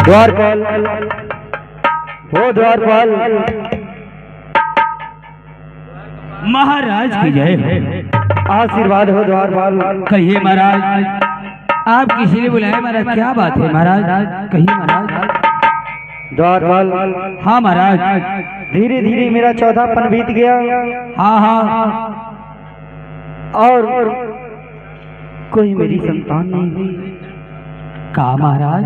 द्वारपाल हो द्वारपाल। महाराज की जय हो। आशीर्वाद हो द्वारपाल। कहिए महाराज, आप किसी ने बुलाया महाराज? क्या बात है महाराज, कहिए महाराज। द्वारपाल हाँ महाराज। धीरे धीरे मेरा चौथापन बीत गया। हाँ हाँ। और कोई मेरी संतान नहीं हुई। कहा महाराज,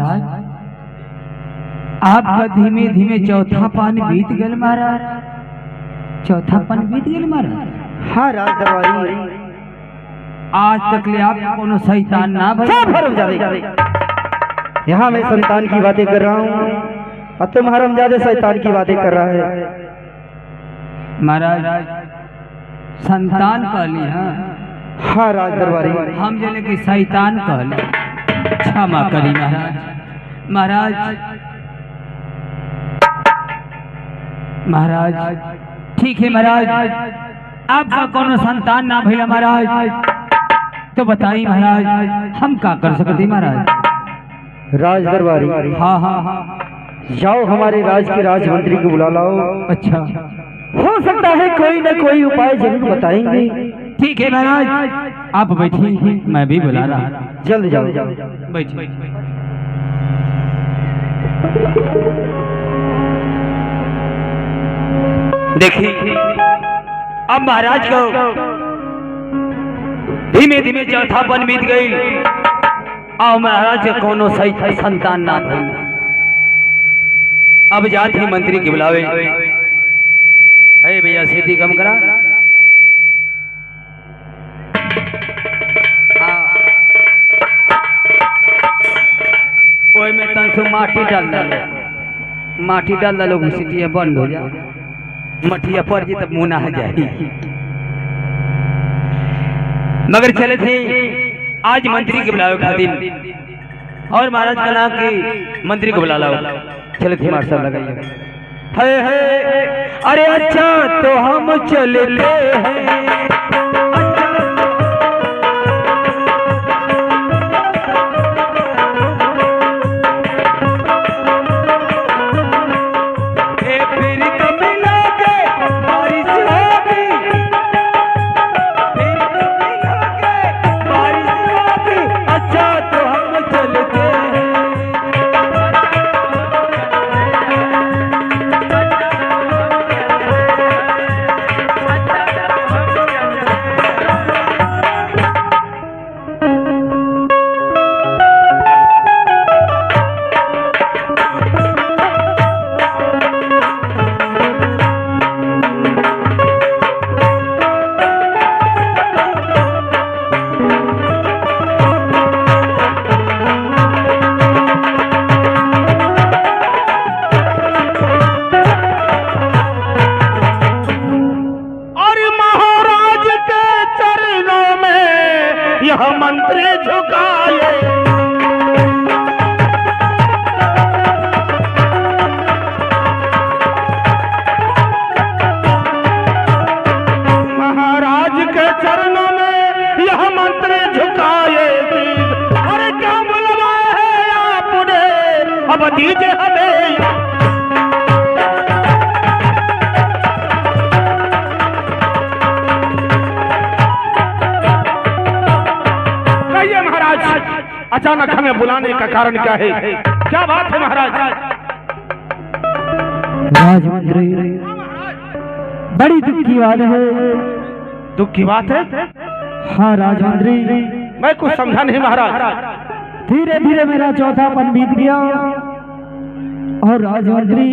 आपका धीमे धीमे चौथापन बीत गल महाराज? चौथापन बीत गल महाराज? हाँ राज दरबारी, आज तक ले आप कोनो शैतान ना भाई? यहाँ मैं संतान की बातें कर रहा हूँ और तुम हरामजादे शैतान की बातें कर रहा है। महाराज संतान कहली? हाँ राज दरबारी, हम जने की शैतान कहली, क्षमा करी महाराज। महाराज महाराज ठीक है महाराज, आपका कोनो संतान ना भइला महाराज, तो बताइए महाराज हम क्या कर सकते महाराज? राज दरबारी, हाँ हाँ हाँ। जाओ हमारे राज के राजमंत्री को बुला लाओ। अच्छा, हो सकता है कोई न कोई उपाय जरूर बताएंगे। ठीक है महाराज, आप बैठिए, मैं भी बुला रहा। जल्द जाओ। बैठिए। देखिए अब महाराज को धीमे धीमे चौथापन बीत गई और महाराज के कोनो सही संतान ना भइल। अब जाते मंत्री के बुलावे। है भैया सीटी कम करा। ओए में तन से माटी डाल डालो, माटी डाल डालो, सीटियां बंद हो जा, मटिया पड़ जी तब मुँह ना जाए। मगर चले थे आज मंत्री के बुलावे खातिर, और महाराज का नाम की मंत्री को बुला लाओ। चले थे मार साहब लगाइए। है अरे अच्छा तो हम चलते हैं। मंत्री झुकाए महाराज के चरणों में यह मंत्री झुकाए। अरे क्या बुलवाए है आपने, अब दीजिए हमें। अचानक हमें बुलाने का कारण क्या है? क्या बात है महाराज? राजमंत्री, बड़ी दुख की बात है। दुख की बात है? हाँ राजमंत्री, मैं कुछ समझा नहीं महाराज। धीरे धीरे मेरा चौथापन बीत गया और राजमंत्री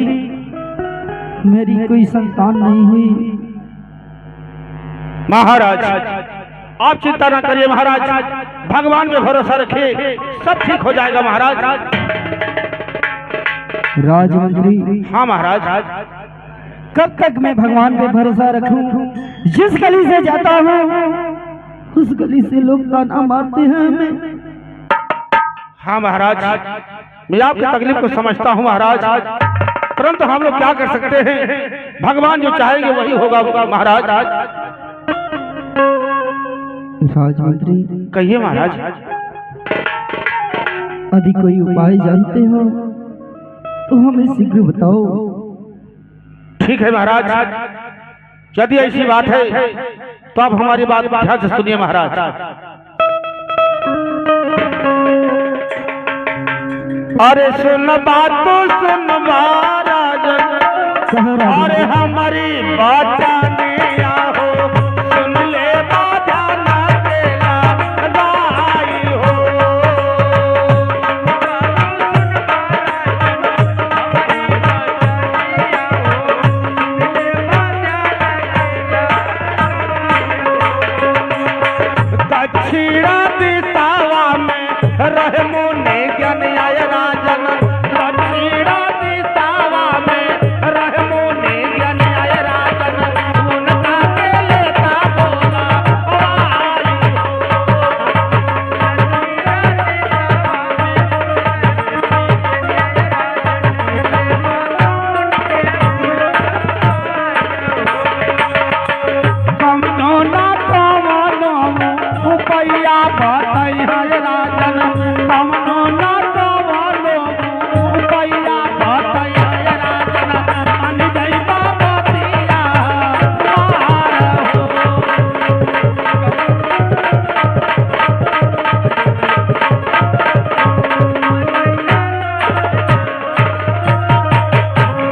मेरी कोई संतान नहीं हुई। महाराज आप चिंता न करिए महाराज, भगवान में भरोसा रखिए, सब ठीक हो जाएगा महाराज। राजमंत्री, हाँ महाराज। कब तक मैं भगवान पे भरोसा रखूं? जिस गली से जाता हूँ उस गली से लोग ताना मारते हैं हमें। हाँ महाराज, मैं आपकी तकलीफ को समझता हूँ महाराज, परंतु हम लोग क्या कर सकते हैं? भगवान जो चाहेंगे वही होगा महाराज। राजमंत्री, कहिए महाराज। यदि कोई उपाय जानते हो तो हमें शीघ्र बताओ। ठीक है महाराज, यदि ऐसी बात है तो आप हमारी बात ध्यान से सुनिए महाराज। अरे सुन बात तो सुन महाराज, अरे हमारी बात जाने आओ, सुन ले बात ना तेरा राई हो। दक्षिणा दिशावा में रहमो ने ज्ञान आय राजन, दक्षिणा दिशावा में रहमो ने ज्ञान आय राजन, उनका के लेता बोला कमनो ना कमनो उपैया बताई है राजन, कमनो ना कमनो उपैया बताई है राजन, मन जइबा बतिया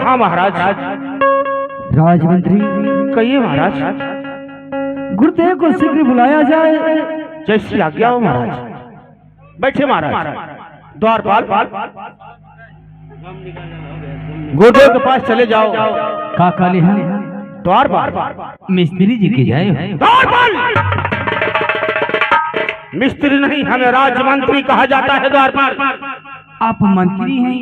हाँ महाराज। राजमंत्री, कहिए महाराज। गुरुदेव को शीघ्र बुलाया जाए। जैसी आज्ञा हो महाराज। बैठे महाराज। द्वारपाल, गुरुदेव के पास चले जाओ। का काले हैं द्वारपाल, मिस्त्री जी की जाए। द्वारपाल मिस्त्री नहीं, हमें राजमंत्री कहा जाता है। द्वारपाल, आप मंत्री हैं,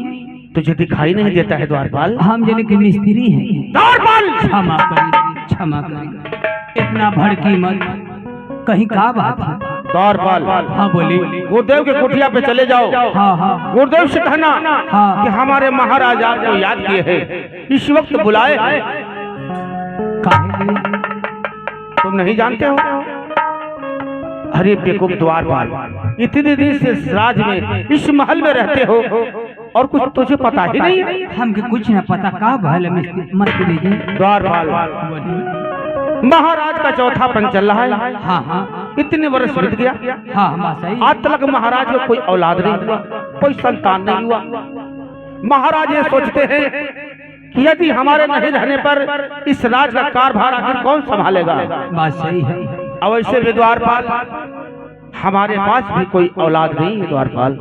तुझे दिखाई नहीं देता है द्वारपाल? हम जने के मिस्त्री हैं। द्वारपाल, क्षमा करें, क्षमा करें, इतना भड़की मत, कहीं का बात है? द्वारपाल, हाँ बोली। गुरुदेव के कुटिया पे चले जाओ। हाँ हाँ गुरुदेव से कहना हाँ। कि हमारे महाराज आपको याद किए हैं, इस वक्त बुलाए। काहे लिए? तुम नहीं जानते हो? अरे बेवकूफ द्वारपाल, इतने दिन से इस राज में, इस महल में रहते हो और कुछ तुझे पता ही नहीं है? हमके कुछ न पता, का भले मंत्री जी। द्वारपाल, महाराज का चौथा पन चल रहा है। हाँ हाँ इतने वर्ष बीत गया, हाँ हाँ सही। आज तक महाराज को कोई औलाद नहीं हुआ, कोई संतान नहीं हुआ। महाराज ये सोचते हैं कि यदि हमारे नहीं रहने पर इस राज का कारभार आखिर कौन संभालेगा। बात सही है। अवश्य भी द्वारपाल, हमारे पास भी कोई औलाद नहीं है द्वारपाल।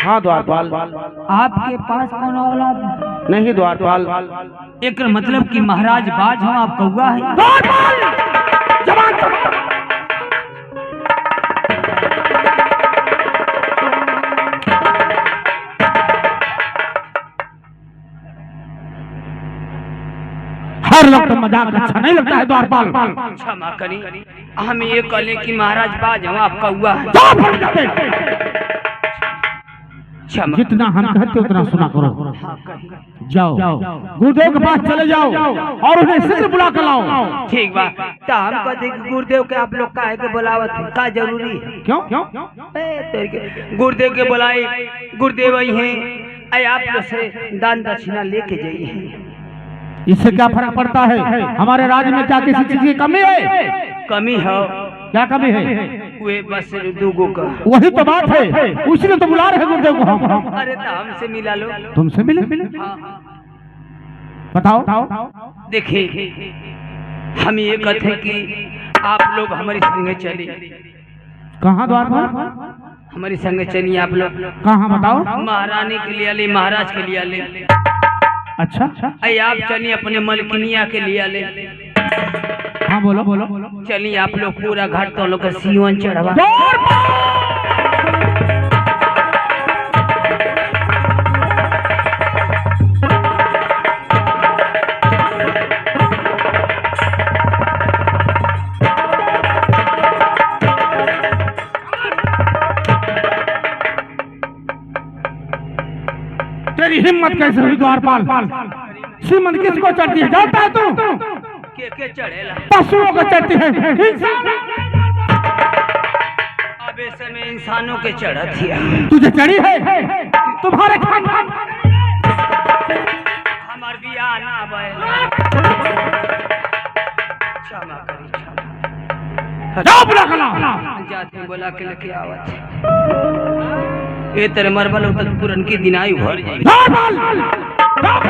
हाँ द्वारपाल, आपके पास कौन औलाद नहीं द्वारपाल। एक मतलब कि महाराज बाज हम आप कौआ है। द्वारपाल, जवान हर लोग तो मजाक अच्छा नहीं लगता है द्वारपाल। क्षमा करी, हम ये कहले कि महाराज बाज हम आप कौआ है। क्षमा। जितना हम कहते उतना सुना करो। हाँ, कही। जाओ गुरुदेव के पास चले जाओ और उन्हें शीघ्र बुला कर लाओ। ठीक बा, तो हम कहते कि गुरुदेव के आप लोग काहे के बुलावत है, का जरूरी है? क्यों? गुरुदेव के बुलाए, गुरुदेव आई हैं, आई आप लोग से दान दक्षिणा लेके जाइए। इससे क्या फर्क पड़ता है? हमारे राज्य में क्या किसी चीज की कमी है? कमी है? क्या कमी है? वे बस दूगो का। वही तो बात है, उसी तो बुला रहे गुरुदेव को हम। अरे तो हमसे मिला लो। तुमसे मिले? हाँ। बताओ। देखिए, हम ये कहते हैं कि आप लोग हमारी संगे चले। कहाँ द्वारपाल? हमारी संगे चलिए आप लोग। कहाँ बताओ? महारानी के लिए ले, महाराज के लिए ले। अच्छा, अरे आप चलिए अपने मलकिनिया के लिए ले। हाँ बोलो। चलिए आप लोग पूरा घर तो लोग का सीवन चढ़वा। तेरी हिम्मत कैसे हुई द्वारपाल? श्रीमंत किसको चढ़ती है जानता है तू? के चढ़ेला? पशुओं को चढ़ती है। अब ऐसे में इंसानों के चढ़त हिया। तुझे चढ़ी है? तुम्हारे खानदान जाओ बुला के लाओ। जाते हैं बोला के लेके आवत ए तेरे मरबल उतर पुरन की दिनाई भर जाई जाओ बोल, जाओ।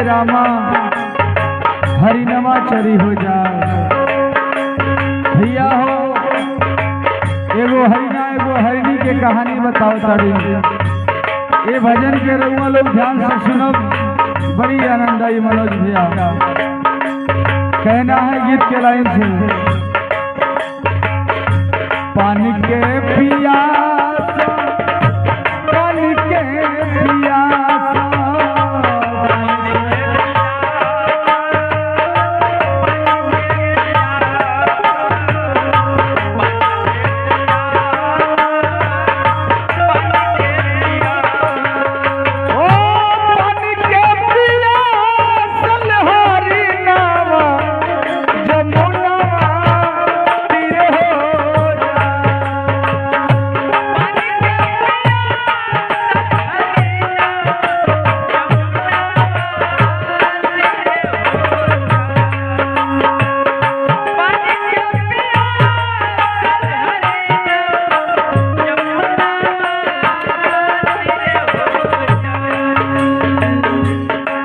रामा हरिनमा चरी हो जाए भैया हो। एगो हरिना एगो हरिणी के कहानी बताओ तारी। ये भजन के रउआ लोग ध्यान से सुनो, बड़ी आनंद आई मनोज भैया। कहना है गीत के लाइन से, पानी के पियास पानी के पियास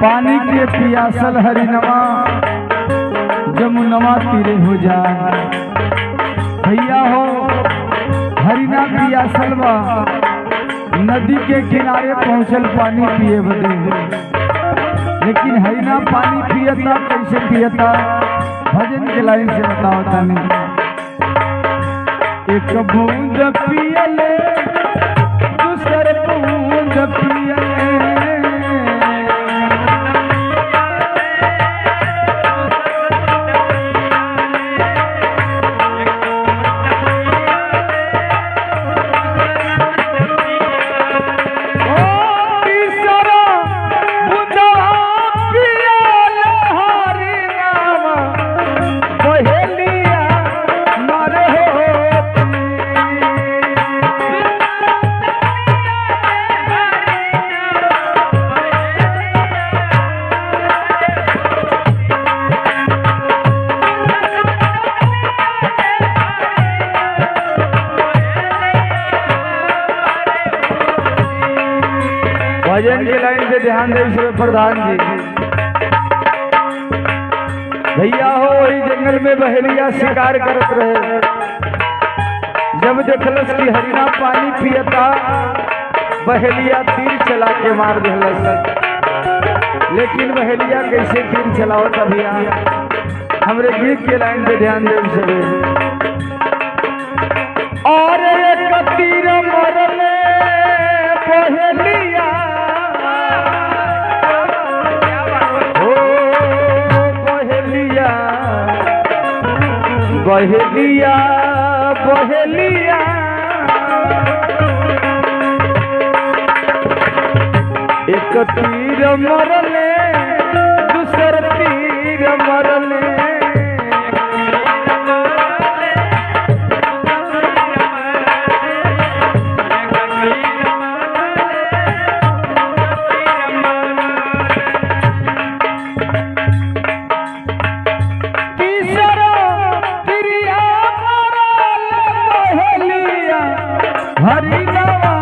पानी के पियासल हरिनवा जमुनवा तीरे हो जाए। भैया हो हरिना पियासल बा नदी के किनारे पहुंचल पानी पिए बदे, लेकिन हरिना पानी पियता कैसे पियता भजन के लाइन से बताओ तानी। एक बूंद पियले दूसर बूंद पियले भजन के लाइन से ध्यान दे प्रधान जी। भैया हो वही जंगल में बहेलिया शिकार करत रहे। जब देखलस कि हरिना पानी पियता बहेलिया तीर चला के मार दिलस। लेकिन बहेलिया कैसे तीर चलाओ भैया, हमरे गीत के लाइन पे ध्यान दे सबे। और एक तीर मरले बहेलिया, ओ बहेलिया बहेलिया बहेलिया, एक तीर मरले दूसर तीर मरले, तीसरा तिरिया मरले बहेलिया, हरिनावा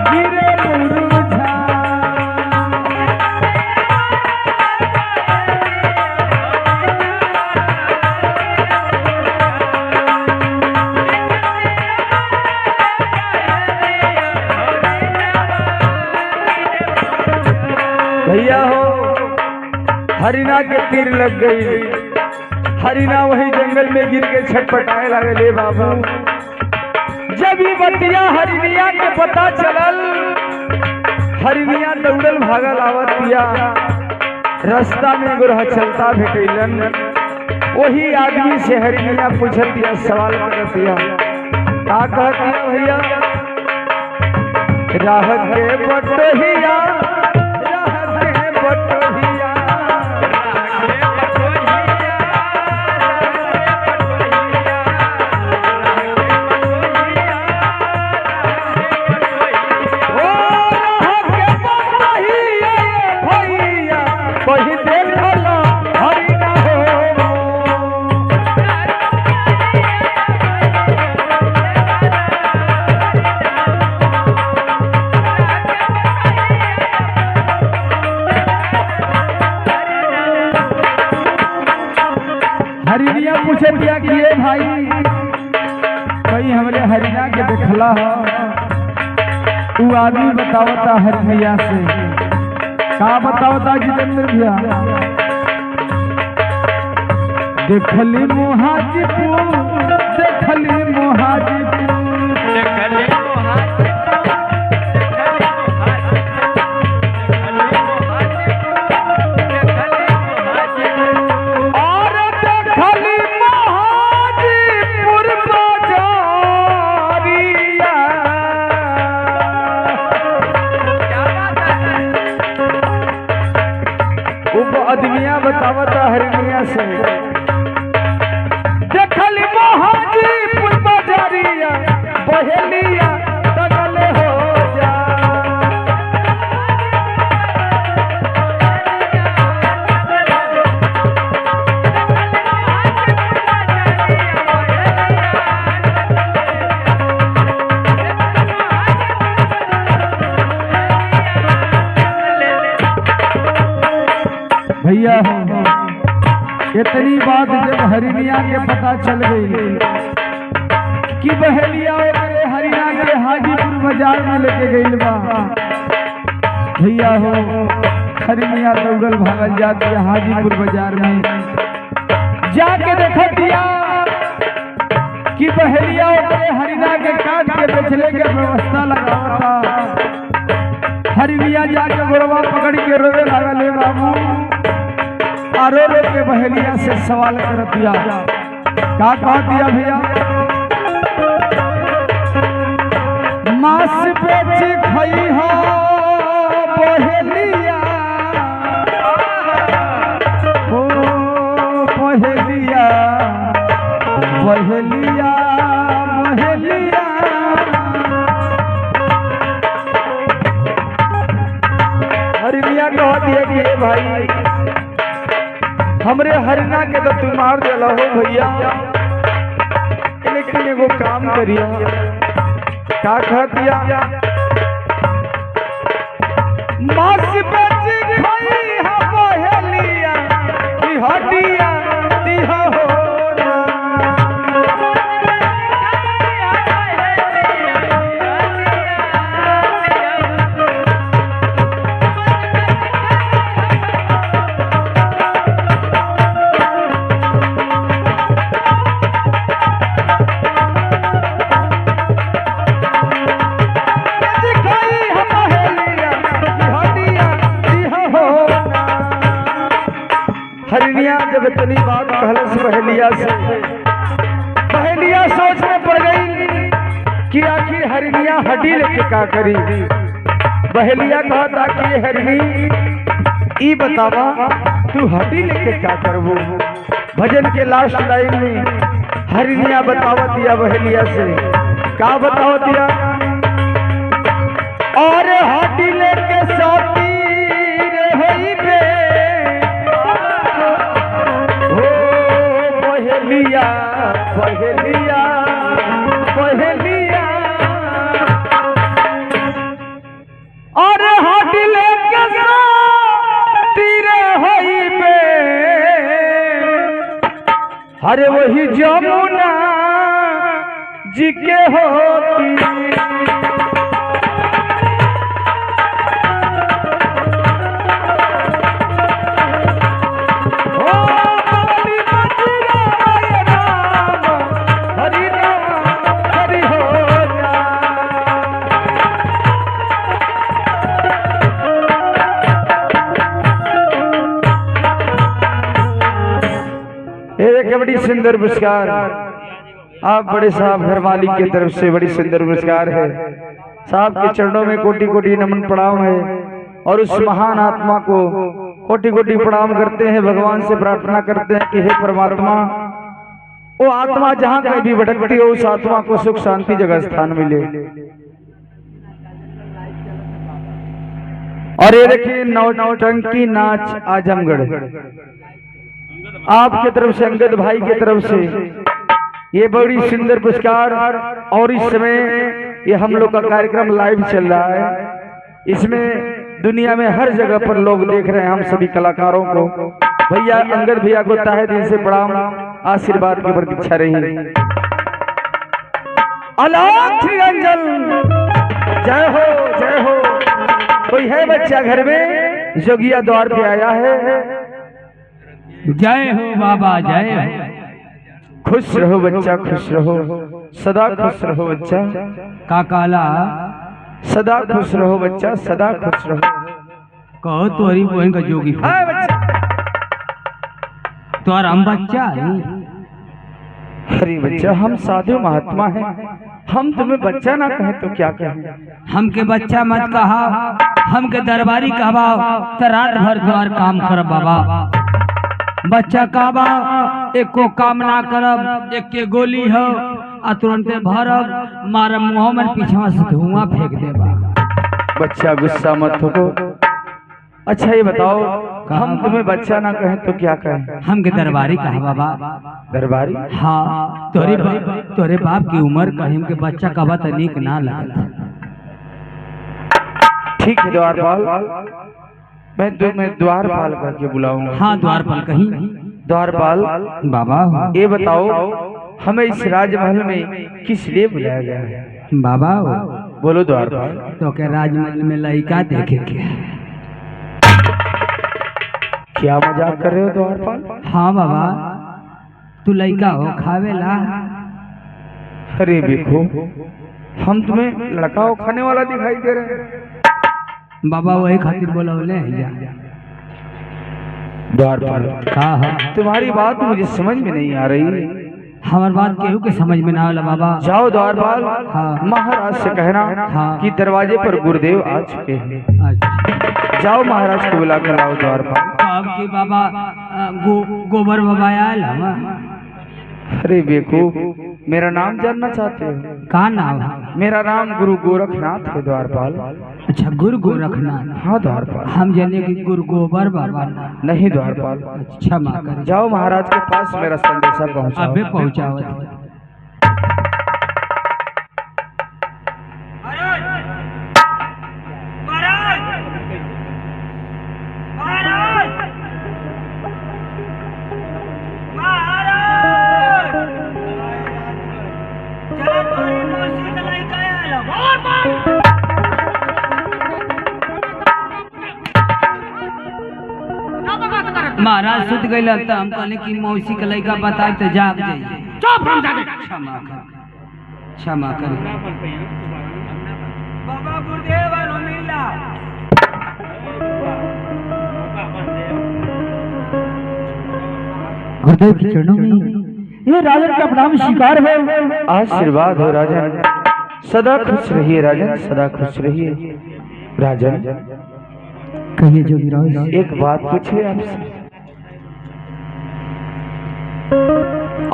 गिरे मुरुझा। भैया हो हरिना के तीर लग गई, हरिना वही जंगल में गिर के छटपटाए लगे। ले बाबू जब ये बतिया हरिनिया के पता चलल, हरिनिया दौड़ल भागल आवतिया। रास्ता में गुरह चलता भेटैलन, वही आदमी से हरिनिया पूछतिया, सवाल करतिया। का कहतिया भैया, राह के बटहिया हरिनिया पूछे दिया कि ये भाई कहीं हमरे हरिना के देखला हो। तू आदमी बतावता हरिनिया से, का बतावता जितेंद्र भैया। देखली मोहाजीपुर, देखली मोहाजीपुर, आदमिया बतावता हरिनिया से। देखली मोहाजीपुर बाजारिया, बहेलिया तगले हो जा। भैया हो इतनी बात जब हरिनिया के पता चल गई कि बहेलिया ओकरे हरिना के हाजीपुर बाजार में लेके गई बा, भैया हो हरिनिया दौड़ल भागल जाती है हाजीपुर बाजार में। जाके देखतिया कि बहेलिया ओकरे हरिना के काट के बेचले के व्यवस्था लगावता। हरिनिया जाके गोरवा पकड़ के रोवे लागल। ले बाबू आरो रो के बहेलिया से सवाल कर दिया। का कह दिया भैया, मांस बेच खई हो बहेलिया, ओ बहेलिया बहेलिया बहेलिया। हरिनिया कह दिया कि भाई हमरे हरिना के तो तू मार दिला हो भैया, लेकिन एगो काम करिया। का कह दिया, मांस बेच खाई हा बहेलिया, की हड्डिया दिहा हो। कहलस बहेलिया से। बहेलिया सोच में पड़ गई कि आखिर हरिणिया हड्डी लेके का करी। बहेलिया कहता कि हरिणी ई बतावा तू हड्डी लेके क्या करबू। भजन के लास्ट लाइन में हरिणिया बतावत दिया बहेलिया से, का बतावत दिया, और हड्डी लेके सोती रे होई बे हो बहेलिया बहेलिया बहेलिया, और हड्डी लेके सोती रे होई बे, अरे वही जमुना जी के होती। एक बड़ी सुंदर पुरस्कार आप बड़े साहब घर मालिक की तरफ से बड़ी सुंदर पुरस्कार है। साहब के चरणों में कोटि कोटि नमन प्रणाम है और उस महान आत्मा को कोटि कोटि प्रणाम करते हैं। भगवान से प्रार्थना करते हैं कि हे परमात्मा, वो आत्मा जहाँ कहीं भी भटकती हो उस आत्मा को सुख शांति जगह स्थान मिले। और ये देखिए नौटंकी नाच आजमगढ़ आपके तरफ से, अंगद भाई की तरफ से ये बड़ी सुंदर पुरस्कार। और इस समय ये हम लोग का कार्यक्रम लाइव चल रहा है, इसमें दुनिया में हर जगह पर लोग देख रहे हैं हम सभी कलाकारों को। भैया अंगद भैया को तहे दिल से प्रणाम, आशीर्वाद की प्रतीक्षा रही। अलाख निरंजन जय हो जय हो। कोई है बच्चा घर में, जोगिया द्वार पे आया है। जय हो बाबा जय हो। खुश रहो बच्चा खुश रहो, सदा खुश रहो बच्चा। का काला सदा खुश रहो बच्चा, सदा खुश रहो। कहो तोरी बहन का जोगी हाँ बच्चा। तो हम बच्चा है। अरे बच्चा हम साधु महात्मा हैं, हम तुम्हें बच्चा ना कहें तो क्या कहें। हमके बच्चा मत कहा, हमके दरबारी कहबा तो रात भर द्वार काम कर बाबा। बच्चा कहबा एको काम ना करब, एक के गोली हो आ तुरंते भरब, मारब मुँह में पीछा से धुआं फेंक देबा। बच्चा गुस्सा मत हो। अच्छा ये बताओ, हम तुम्हें बच्चा ना कहें तो क्या कहें। हमके दरबारी कहा बाबा। दरबारी? हाँ, तोरे बाप की उम्र कहीं के बच्चा कहबा तो नीक ना लगत। ठीक है द्वारपाल, मैं तुम्हें द्वारपाल करके बुलाऊंगा। हाँ द्वारपाल कहीं। द्वारपाल बाबा ये बताओ, हमें इस राजमहल में किस लिए बुलाया गया है। बाबा बोलो द्वारपाल। तो के राजमहल में लड़का देखे के। क्या मजाक कर रहे हो द्वारपाल। हाँ बाबा, तू लड़का हो खावेला। अरे देखो, हम तुम्हें लड़का हो खाने वाला दिखाई दे रहे हैं। बाबा वही खातिर बोलौले जा। द्वारपाल हाँ तुम्हारी बात मुझे समझ में नहीं आ रही। हमार बात केहू के समझ में ना आला बाबा। जाओ द्वारपाल, हाँ। महाराज से कहना हाँ। कि दरवाजे पर गुरुदेव आ चुके हैं। अच्छा। जाओ महाराज को बुला कर लाओ द्वारपाल। अब की बाबा गोबर बाबा आयल हवा। अरे बेकूफ, मेरा नाम जानना चाहते हो। का नाम? मेरा नाम गुरु गोरखनाथ है द्वारपाल। अच्छा गुरु गोरखनाथ। हाँ द्वारपाल। हम जाने की गुरु गोबर बाबा। नहीं द्वारपाल। अच्छा माँ कर। जाओ महाराज के पास मेरा संदेशा पहुँचाओ। अबे पहुँचाओ। महाराज सुत गए तो हम कहने की मौसी के लड़का बताए तो जाग जाइए। क्षमा कर, क्षमा कर बाबा गुरुदेव मिला। गुरुदेव के चरणों में ये राजन का प्रणाम स्वीकार है। आशीर्वाद हो राजन, सदा खुश रहिए राजन, सदा खुश रहिए। राजन कहिए जोगीराज। एक बात पूछे आपसे,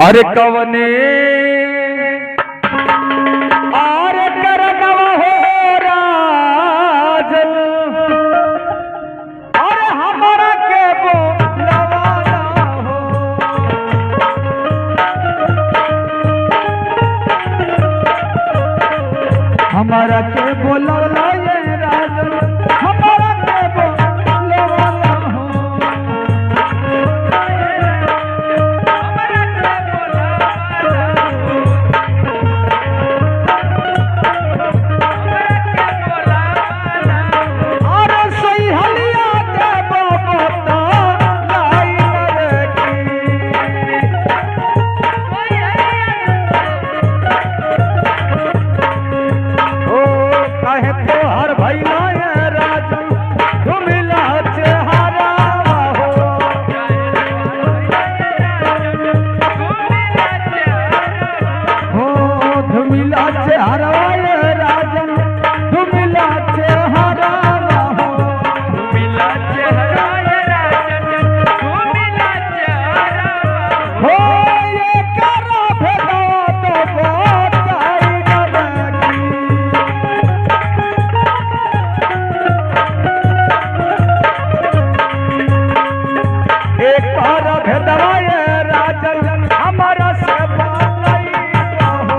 अरे कवने अरे करनवा हो राजन, अरे हमारा के बोलवाना हो, हमारा के बोलवला ये राजन, हमारा के बोलवला हो। अरे सही हलिया के बता लाई लड़की, ओ कहे तो हर भैया ये राजन धुमिला चेहरा हो, हो धुमिला चेहरा ये राजन, धुमिला चेहरा हो। हो ये करा भेदवा तो बताई लड़की, एक बार भेदवा ये राजन हमारा से बताई हो,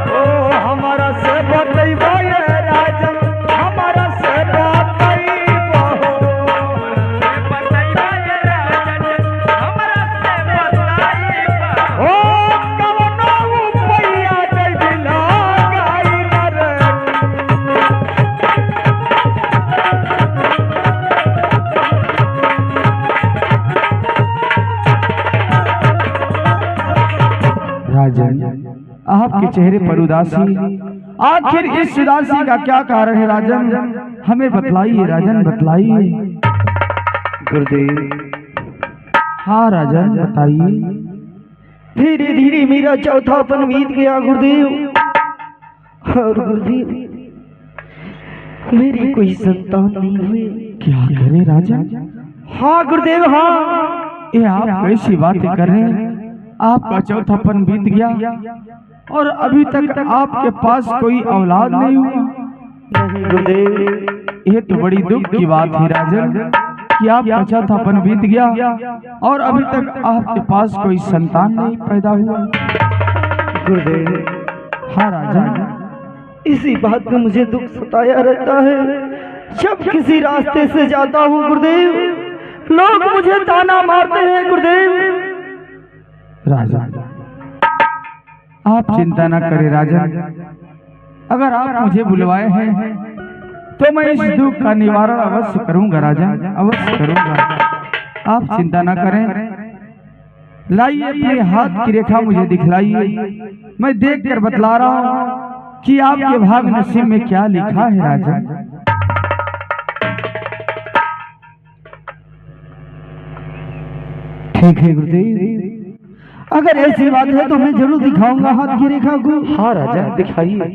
ओ हमारा से बतैबो ये राजन, हमारा से बतैबो, ओ कवनो उपाया दे दिला गाई लड़की, राजन आपके चेहरे पर उदासी, आखिर इस उदासी का क्या कारण है राजन? हमें बतलाइए राजन, बतलाइए। गुरुदेव हाँ राजन बताइए। धीरे धीरे मेरा चौथापन बीत गया गुरुदेव, और गुरुदेव मेरी कोई संतान नहीं हुई। क्या करे राजन? हाँ गुरुदेव हाँ। ये आप कैसी बातें कर रहे हैं? आपका चौथापन बीत गया और अभी तक आपके पास कोई औलाद नहीं हुआ। नहीं गुरुदेव, ये तो बड़ी दुख की बात है राजन कि आपका चौथापन बीत गया और अभी तक आपके पास कोई संतान नहीं पैदा हुआ। गुरुदेव हाँ राजन, इसी बात का मुझे दुख सताया रहता है। जब किसी रास्ते से जाता हूँ गुरुदेव, लोग मुझे ताना मारते हैं गुरुदेव। राजन आप चिंता न करें राजन, अगर आप मुझे बुलवाए हैं तो मैं इस दुख का निवारण अवश्य करूंगा राजन, अवश्य करूंगा। आप चिंता न करें। लाइए अपने हाथ की रेखा मुझे दिखलाइए, मैं देख कर बतला रहा हूँ कि आपके भाग नसीब में क्या लिखा है राजन। ठीक है गुरुदेव, अगर ऐसी बात है तो मैं जरूर दिखाऊंगा हाथ की रेखा को। हाँ राजा दिखाइए।